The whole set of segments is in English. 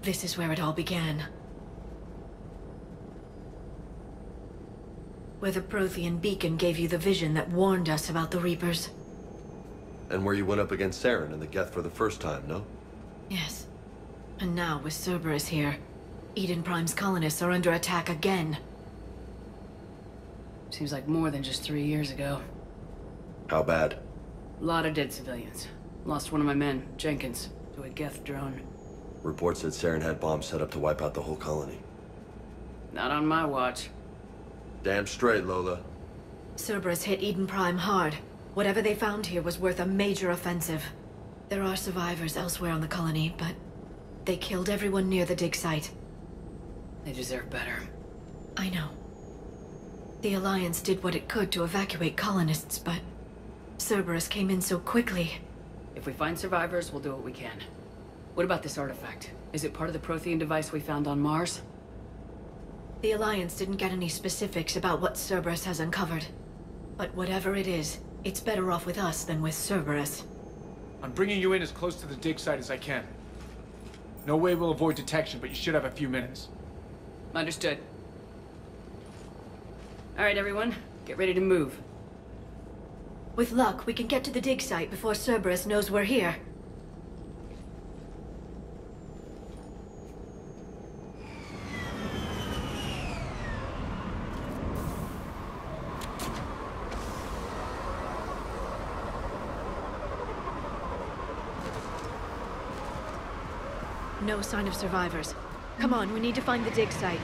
This is where it all began. Where the Prothean beacon gave you the vision that warned us about the Reapers. And where you went up against Saren and the Geth for the first time, no? Yes. And now, with Cerberus here, Eden Prime's colonists are under attack again. Seems like more than just 3 years ago. How bad? A lot of dead civilians. Lost one of my men, Jenkins, to a Geth drone. Reports said Saren had bombs set up to wipe out the whole colony. Not on my watch. Damn straight, Lola. Cerberus hit Eden Prime hard. Whatever they found here was worth a major offensive. There are survivors elsewhere on the colony, but they killed everyone near the dig site. They deserve better. I know. The Alliance did what it could to evacuate colonists, but Cerberus came in so quickly. If we find survivors, we'll do what we can. What about this artifact? Is it part of the Prothean device we found on Mars? The Alliance didn't get any specifics about what Cerberus has uncovered. But whatever it is, it's better off with us than with Cerberus. I'm bringing you in as close to the dig site as I can. No way we'll avoid detection, but you should have a few minutes. Understood. All right, everyone. Get ready to move. With luck, we can get to the dig site before Cerberus knows we're here. No sign of survivors. Come on, we need to find the dig site.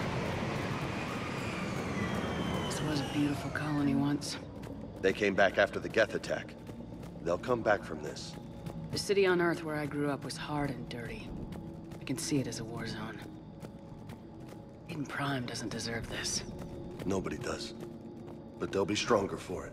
This was a beautiful colony once. They came back after the Geth attack. They'll come back from this. The city on Earth where I grew up was hard and dirty. I can see it as a war zone. Eden Prime doesn't deserve this. Nobody does. But they'll be stronger for it.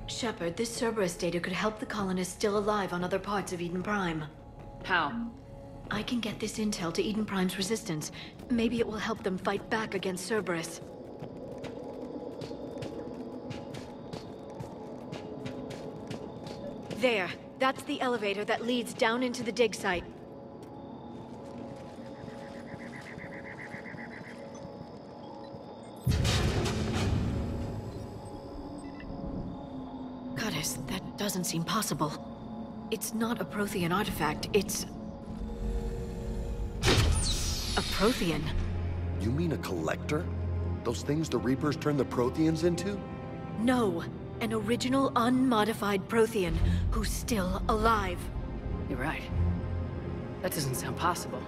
Shepard, this Cerberus data could help the colonists still alive on other parts of Eden Prime. How? I can get this intel to Eden Prime's resistance. Maybe it will help them fight back against Cerberus. There. That's the elevator that leads down into the dig site. Cutis, that doesn't seem possible. It's not a Prothean artifact, it's... a Prothean. You mean a collector? Those things the Reapers turned the Protheans into? No, an original unmodified Prothean who's still alive. You're right. That doesn't sound possible.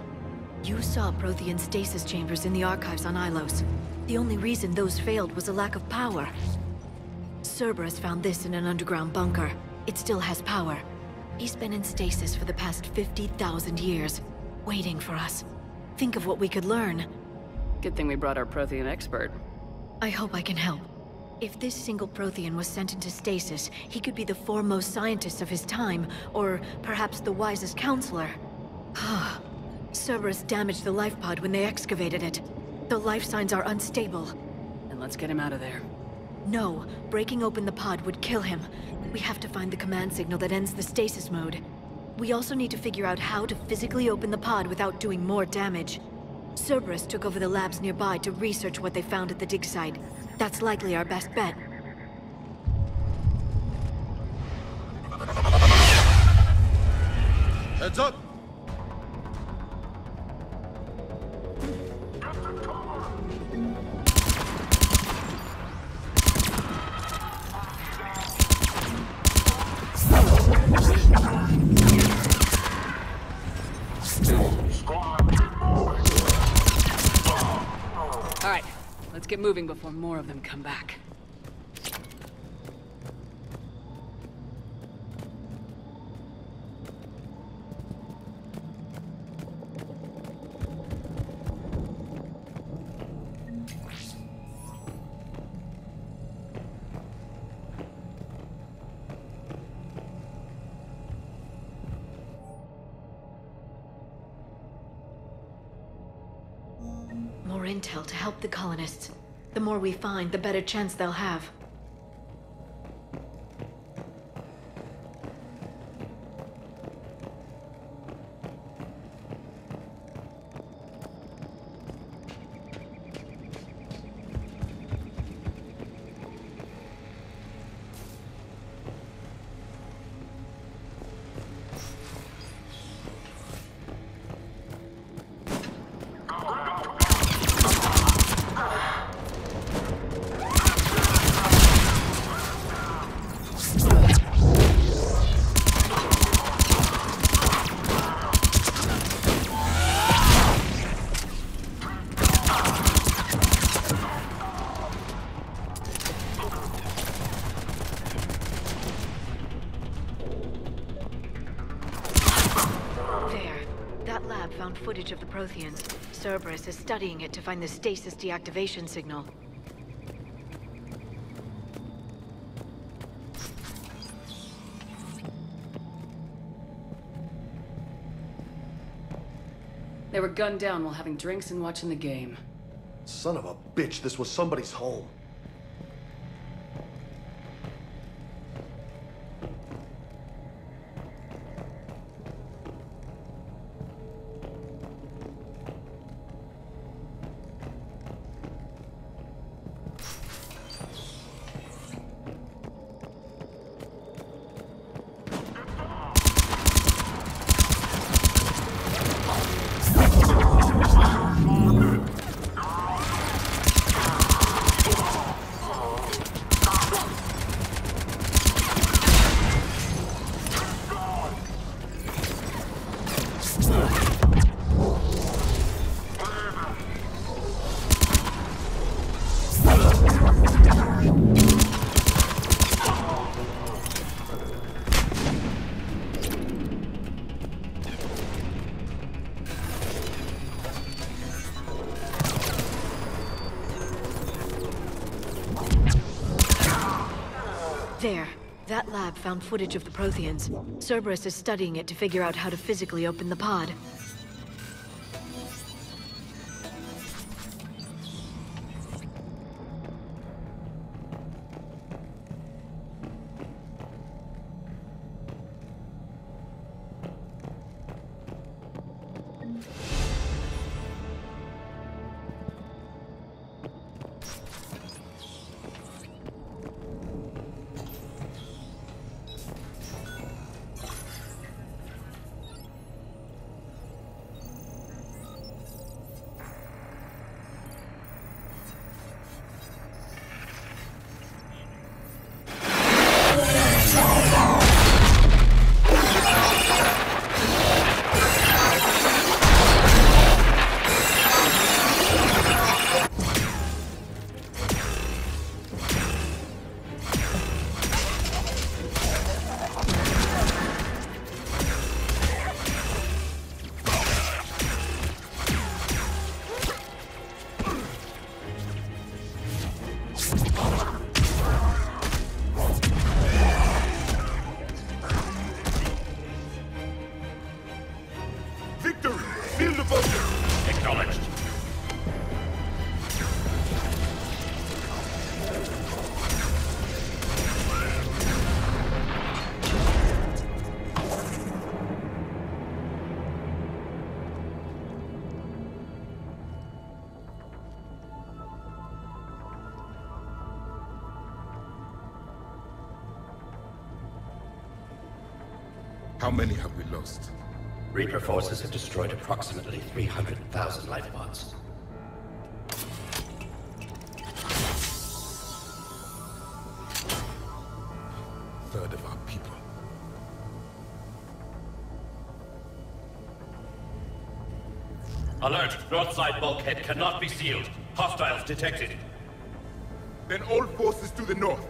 You saw Prothean stasis chambers in the archives on Ilos. The only reason those failed was a lack of power. Cerberus found this in an underground bunker. It still has power. He's been in stasis for the past 50,000 years, waiting for us. Think of what we could learn. Good thing we brought our Prothean expert. I hope I can help. If this single Prothean was sent into stasis, he could be the foremost scientist of his time, or perhaps the wisest counselor. Cerberus damaged the life pod when they excavated it. The life signs are unstable. And let's get him out of there. No, breaking open the pod would kill him. We have to find the command signal that ends the stasis mode. We also need to figure out how to physically open the pod without doing more damage. Cerberus took over the labs nearby to research what they found at the dig site. That's likely our best bet. Heads up! All right, let's get moving before more of them come back. intel to help the colonists. The more we find, the better chance they'll have. Found footage of the Protheans. Cerberus is studying it to find the stasis deactivation signal. They were gunned down while having drinks and watching the game. Son of a bitch, this was somebody's home. There. That lab found footage of the Protheans. Cerberus is studying it to figure out how to physically open the pod. Acknowledged. How many have we lost? Reaper forces have destroyed approximately 300,000 life pods. Third of our people. Alert! North side bulkhead cannot be sealed. Hostiles detected. Then all forces to the north.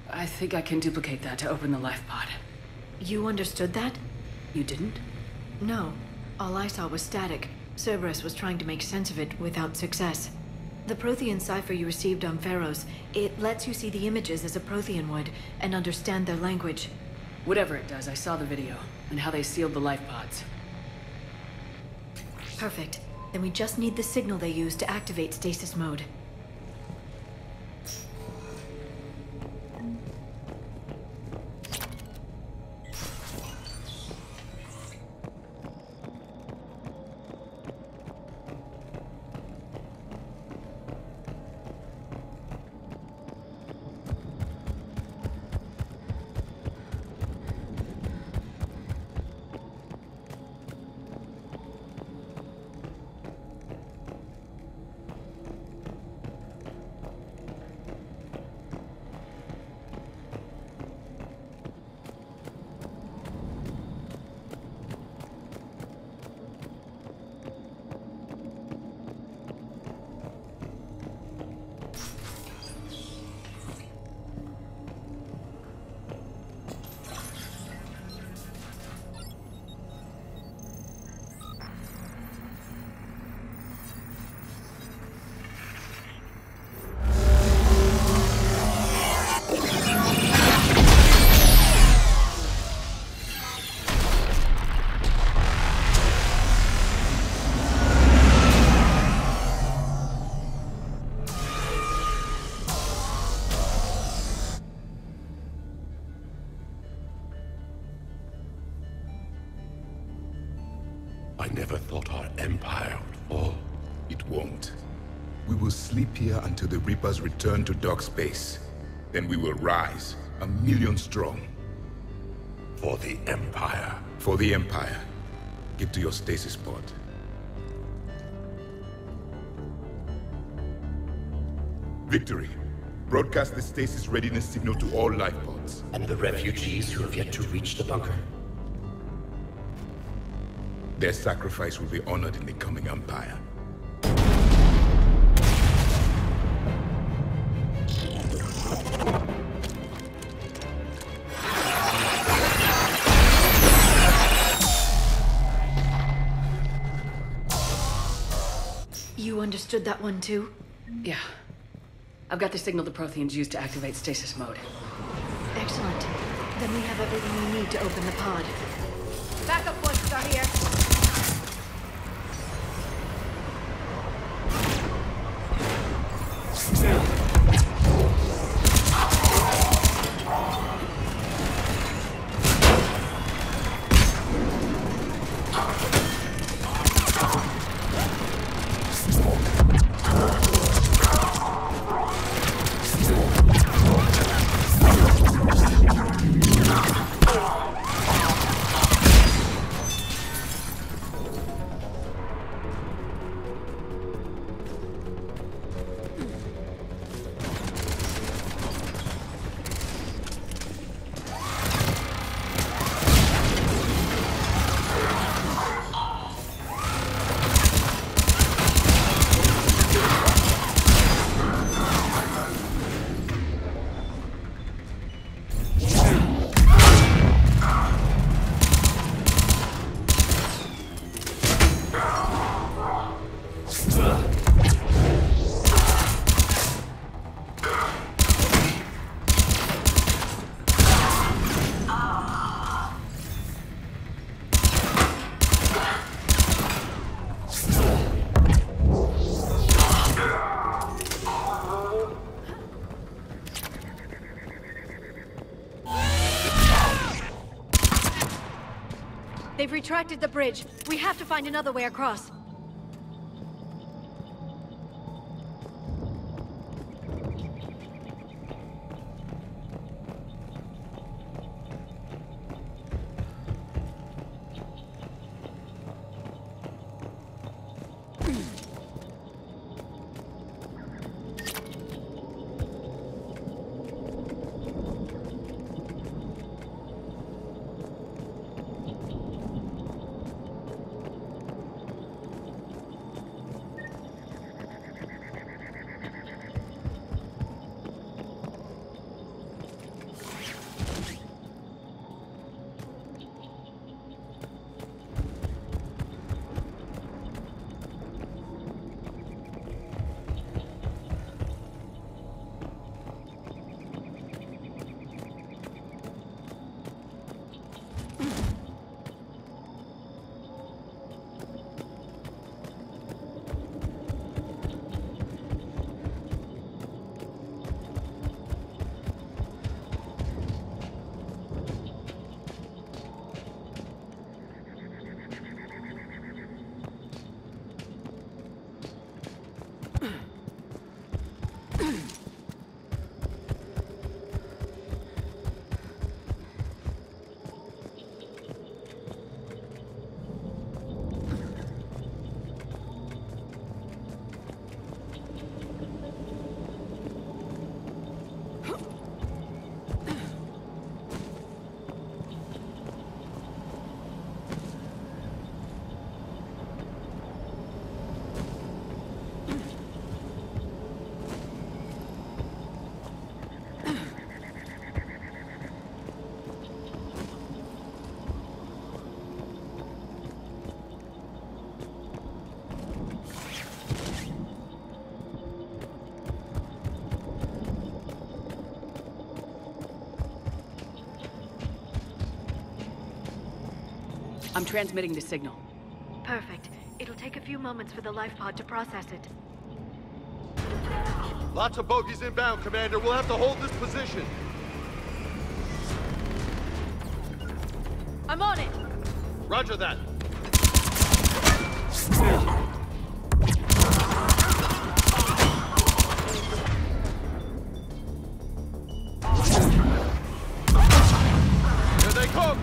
I think I can duplicate that to open the life pod. You understood that? You didn't? No. All I saw was static. Cerberus was trying to make sense of it without success. The Prothean cipher you received on Pharaohs, it lets you see the images as a Prothean would, and understand their language. Whatever it does, I saw the video, and how they sealed the life pods. Perfect. Then we just need the signal they use to activate stasis mode. I never thought our empire would fall. It won't. We will sleep here until the Reapers return to dark space. Then we will rise, 1,000,000 strong. For the Empire. For the Empire. Get to your stasis pod. Victory. Broadcast the stasis readiness signal to all life pods. And the refugees who have yet to reach the bunker. Their sacrifice will be honored in the coming Empire. You understood that one too? Yeah. I've got the signal the Protheans use to activate stasis mode. Excellent. Then we have everything we need to open the pod. Backup forces are here. They've retracted the bridge. We have to find another way across. I'm transmitting the signal. Perfect. It'll take a few moments for the life pod to process it. Lots of bogies inbound, Commander. We'll have to hold this position. I'm on it! Roger that. Here they come!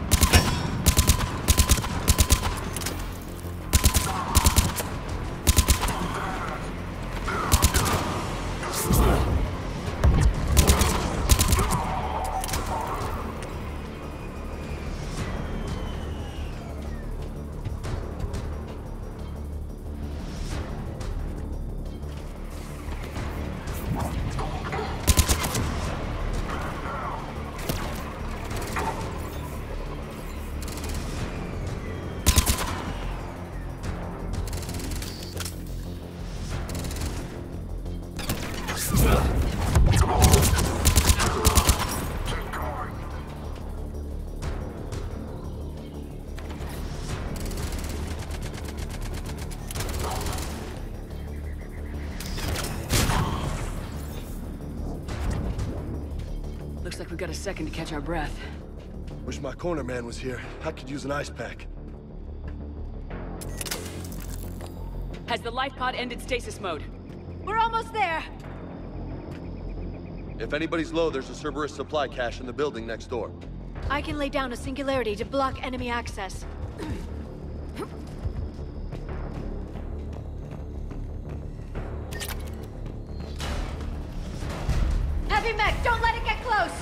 Looks like we've got a second to catch our breath. Wish my corner man was here. I could use an ice pack. Has the life pod ended stasis mode? We're almost there! If anybody's low, there's a Cerberus supply cache in the building next door. I can lay down a singularity to block enemy access. Heavy mech, don't let it get close!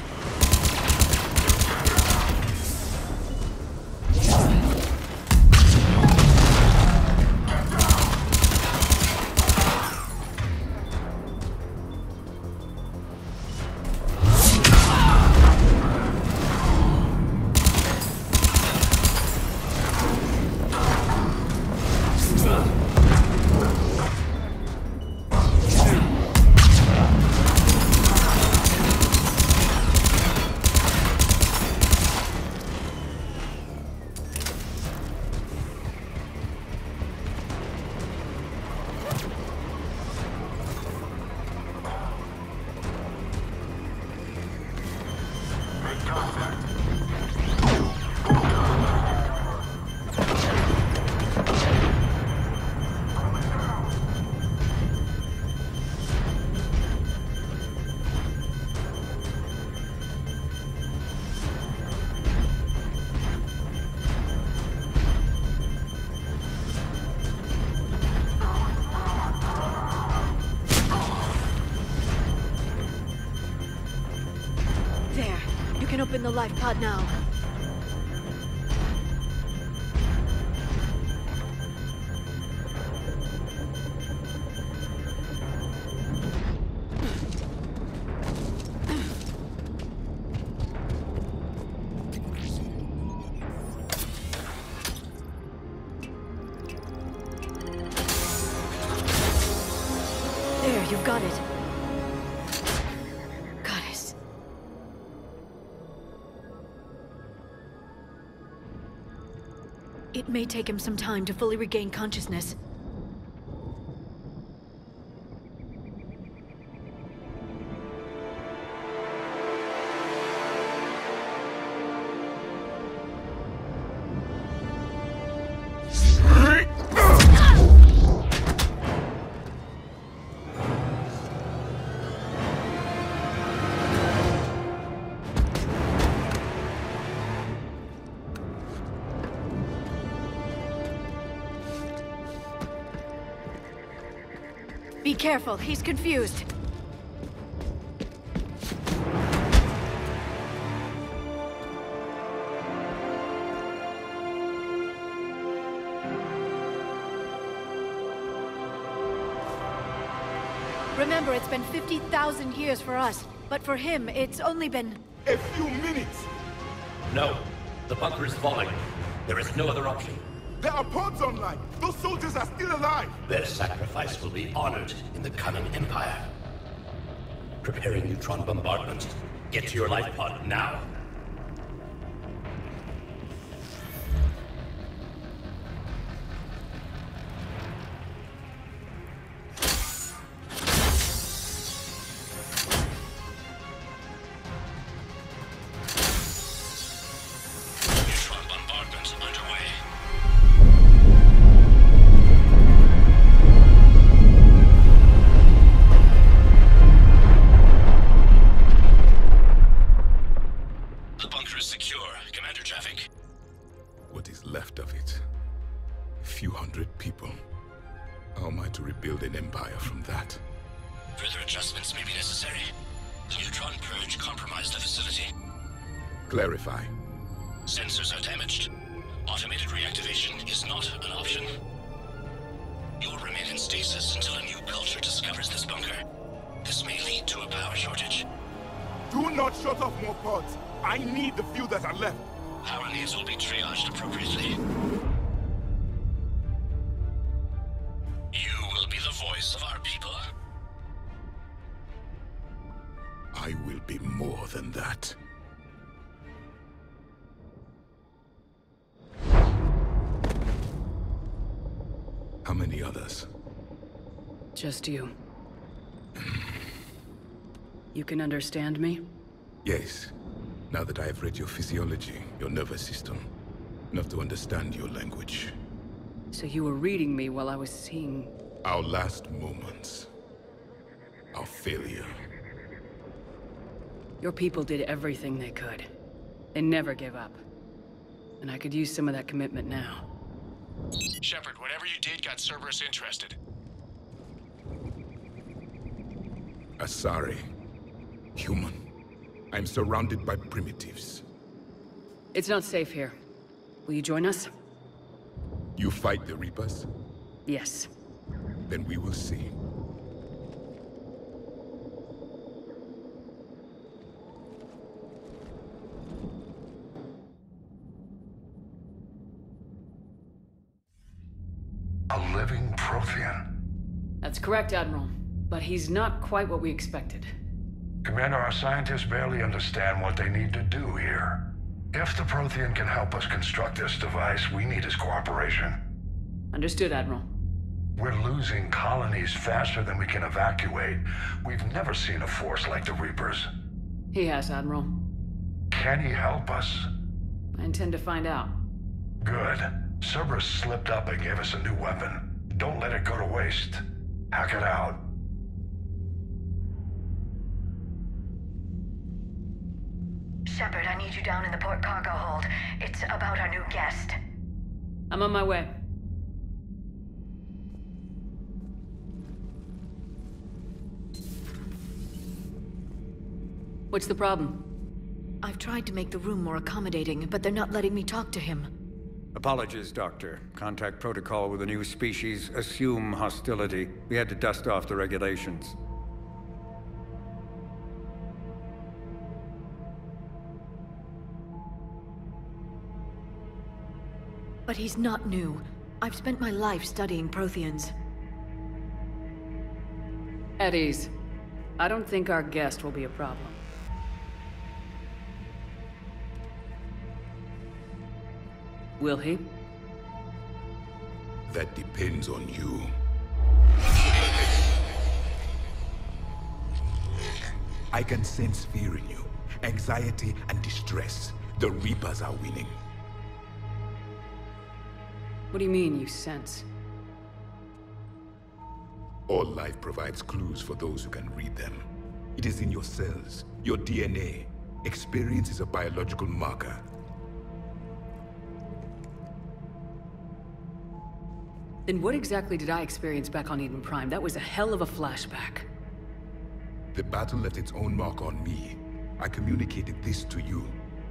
There. You can open the life pod now. There, you've got it. Goddess. It may take him some time to fully regain consciousness. Be careful, he's confused. Remember, it's been 50,000 years for us, but for him, it's only been... A few minutes! No. The bunker is falling. There is no other option. There are pods online! Those soldiers are still alive! Their sacrifice will be honored in the coming Empire. Preparing neutron bombardment. Get to your life pod now. 100 people. How am I to rebuild an empire from that? Further adjustments may be necessary. The neutron purge compromised the facility. Clarify. Sensors are damaged. Automated reactivation is not an option. You will remain in stasis until a new culture discovers this bunker. This may lead to a power shortage. Do not shut off more pods. I need the few that are left. Power needs will be triaged appropriately. You will be the voice of our people. I will be more than that. How many others? Just you. You can understand me? Yes. Now that I have read your physiology, your nervous system, enough to understand your language. So you were reading me while I was seeing... Our last moments. Our failure. Your people did everything they could. They never gave up. And I could use some of that commitment now. Shepard, whatever you did got Cerberus interested. Asari. Human. I'm surrounded by primitives. It's not safe here. Will you join us? You fight the Reapers? Yes. Then we will see. A living Prothean. That's correct, Admiral. But he's not quite what we expected. Commander, our scientists barely understand what they need to do here. If the Prothean can help us construct this device, we need his cooperation. Understood, Admiral. We're losing colonies faster than we can evacuate. We've never seen a force like the Reapers. He has, Admiral. Can he help us? I intend to find out. Good. Cerberus slipped up and gave us a new weapon. Don't let it go to waste. Hack it out. Shepard, I need you down in the port cargo hold. It's about our new guest. I'm on my way. What's the problem? I've tried to make the room more accommodating, but they're not letting me talk to him. Apologies, Doctor. Contact protocol with a new species. Assume hostility. We had to dust off the regulations. But he's not new. I've spent my life studying Protheans. At ease. I don't think our guest will be a problem. Will he? That depends on you. I can sense fear in you. Anxiety and distress. The Reapers are winning. What do you mean, you sense? All life provides clues for those who can read them. It is in your cells, your DNA. Experience is a biological marker. Then what exactly did I experience back on Eden Prime? That was a hell of a flashback. The battle left its own mark on me. I communicated this to you.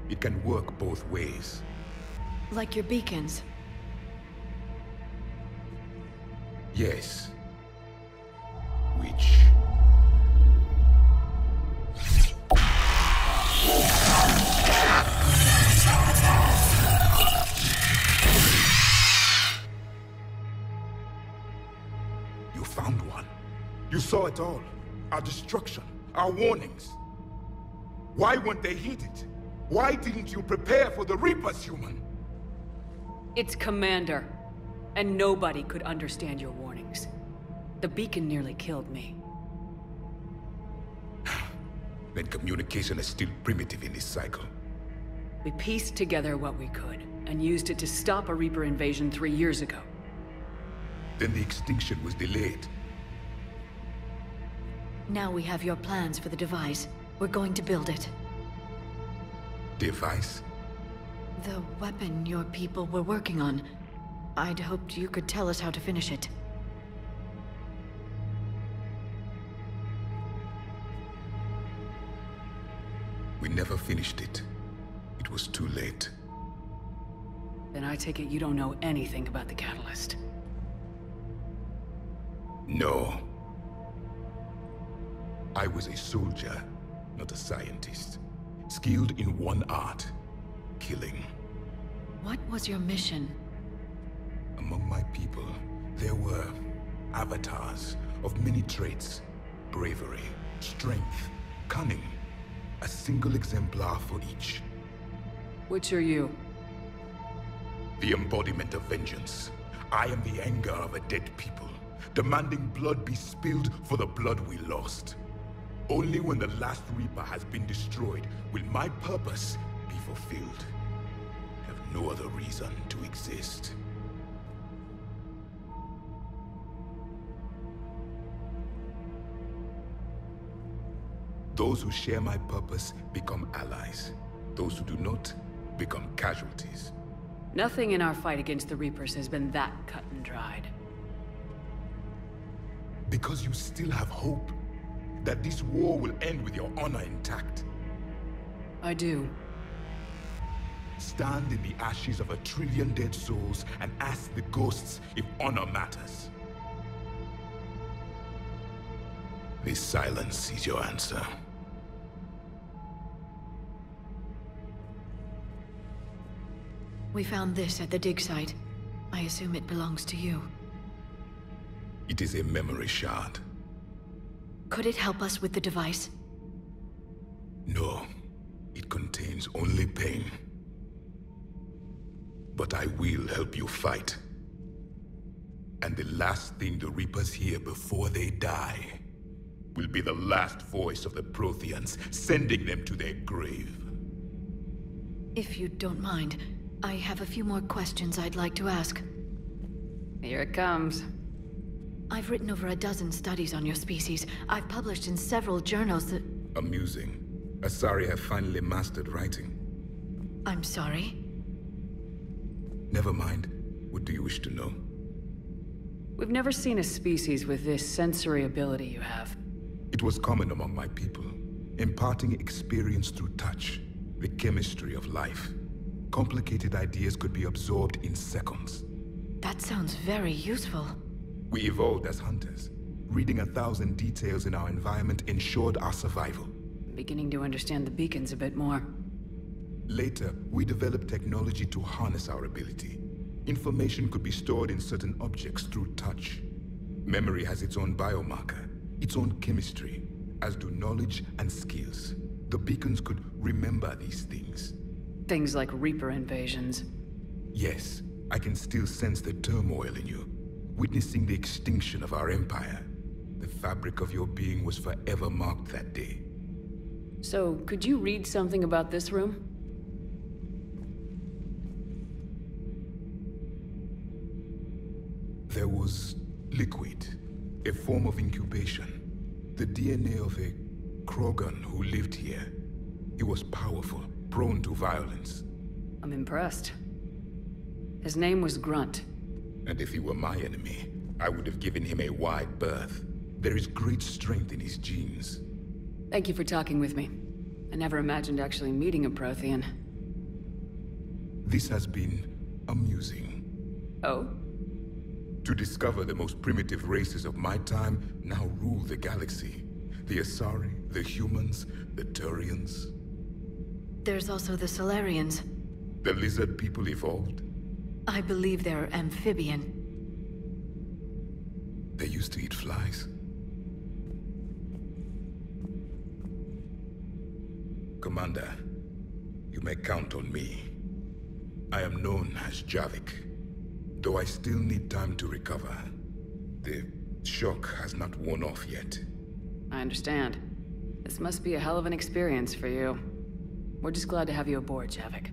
It can work both ways. Like your beacons. Yes. Which... You found one. You saw it all. Our destruction, our warnings. Why weren't they heeded? Why didn't you prepare for the Reapers, human? It's Commander. And nobody could understand your warnings. The beacon nearly killed me. Then communication is still primitive in this cycle. We pieced together what we could, and used it to stop a Reaper invasion 3 years ago. Then the extinction was delayed. Now we have your plans for the device. We're going to build it. Device? The weapon your people were working on. I'd hoped you could tell us how to finish it. We never finished it. It was too late. Then I take it you don't know anything about the catalyst. No. I was a soldier, not a scientist. Skilled in one art: killing. What was your mission? Among my people, there were avatars of many traits. Bravery, strength, cunning. A single exemplar for each. Which are you? The embodiment of vengeance. I am the anger of a dead people, demanding blood be spilled for the blood we lost. Only when the last Reaper has been destroyed will my purpose be fulfilled. I have no other reason to exist. Those who share my purpose become allies. Those who do not become casualties. Nothing in our fight against the Reapers has been that cut and dried. Because you still have hope that this war will end with your honor intact. I do. Stand in the ashes of 1 trillion dead souls and ask the ghosts if honor matters. This silence is your answer. We found this at the dig site. I assume it belongs to you. It is a memory shard. Could it help us with the device? No. It contains only pain. But I will help you fight. And the last thing the Reapers hear before they die will be the last voice of the Protheans, sending them to their grave. If you don't mind, I have a few more questions I'd like to ask. Here it comes. I've written over a dozen studies on your species. I've published in several journals that... Amusing. Asari have finally mastered writing. I'm sorry? Never mind. What do you wish to know? We've never seen a species with this sensory ability you have. It was common among my people, imparting experience through touch, the chemistry of life. Complicated ideas could be absorbed in seconds. That sounds very useful. We evolved as hunters. Reading 1,000 details in our environment ensured our survival. I'm beginning to understand the beacons a bit more. Later, we developed technology to harness our ability. Information could be stored in certain objects through touch. Memory has its own biomarker, its own chemistry, as do knowledge and skills. The beacons could remember these things. Things like Reaper invasions. Yes, I can still sense the turmoil in you, witnessing the extinction of our empire. The fabric of your being was forever marked that day. So, could you read something about this room? There was liquid, a form of incubation. The DNA of a Krogan who lived here. He was powerful, prone to violence. I'm impressed. His name was Grunt. And if he were my enemy, I would have given him a wide berth. There is great strength in his genes. Thank you for talking with me. I never imagined actually meeting a Prothean. This has been amusing. Oh? To discover the most primitive races of my time now rule the galaxy. The Asari, the humans, the Turians. There's also the Solarians. The lizard people evolved. I believe they're amphibian. They used to eat flies. Commander, you may count on me. I am known as Javik, though I still need time to recover. The shock has not worn off yet. I understand. This must be a hell of an experience for you. We're just glad to have you aboard, Javik.